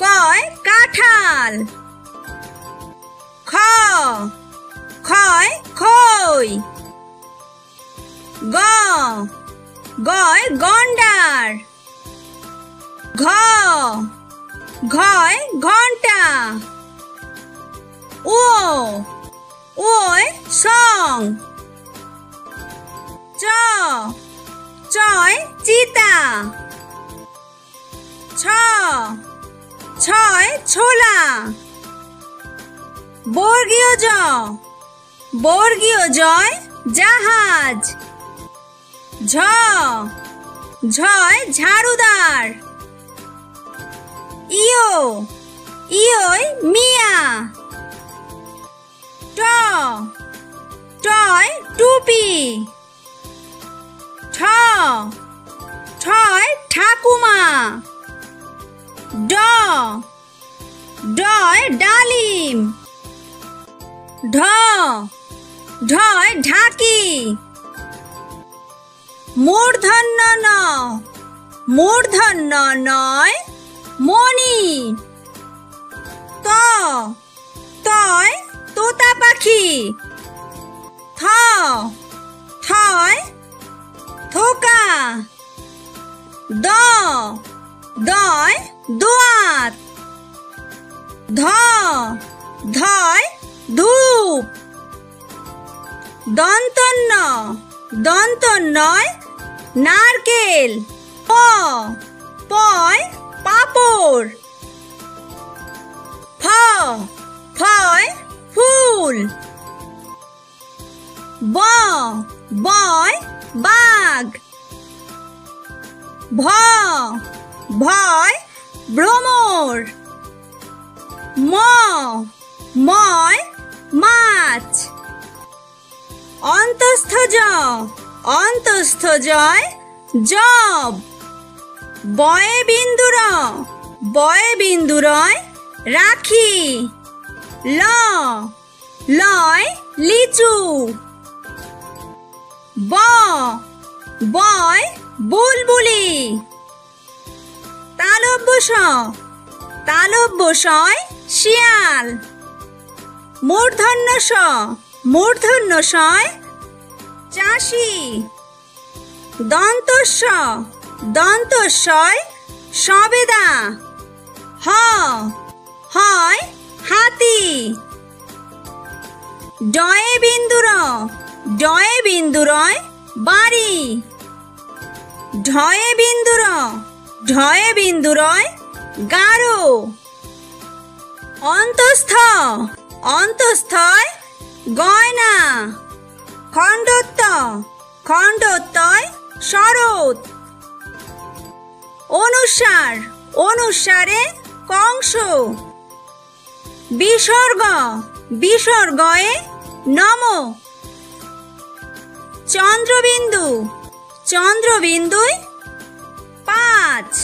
কয় কাঁঠাল। খ খয় খই। গ গয় গন্ডার। ঘ ঘয় ঘন্টা। ও ওয় সং। চ চয় চিতা। ছ ছয় ছোলা। বর্গীয় জ বর্গীয় জয় জাহাজ। ঝ ঝয় ঝাড়ুদার। ইয়ো ইয়োয় মিয়া। ট টয় টুপি। ঠ ঠয় ঠাকুমা। ড ডয় ডালিম। ঢ ঢয় ঢাকি। মূর্ধন্য ন মূর্ধন্য নয় মণি। ত তয় তোতা পাখি। থ থয় থোকা। দ দয় দোয়াত। ধ ধয় ধূপ। দন্তন্য দন্তন্নয় নারকেল। প পয় পাপড়। ফ ফয় ফুল। ব বয় বাঘ। ভ ভয় ভ্রমর। ম ময় মাছ। অন্তস্থ জ অন্তস্থ জয় জব। বয়ে বিন্দুর বয়ে বিন্দুরয় রাখি। ল লয় লিচু। ব বয় বুলবুলি। তালব্য স তালব্য সয় শিয়াল। মূর্ধন্য স মূর্ধন্য সয় চাষি। দন্তস্ব দন্তস্বয় সবেদা। হ হয় হাতি। ডয়ে বিন্দুর ডয়ে বিন্দুরয় বাড়ি। ঢয়ে বিন্দুর ঢয়ে বিন্দুরয় গারো। অন্তস্থ অন্তস্থয় গয়না। খণ্ডত্ব খণ্ডত্বয় শরৎ। অনুসার অনুসারে কংস। বিসর্গ বিসর্গয়ে নম। চন্দ্রবিন্দু চন্দ্রবিন্দুয় 5।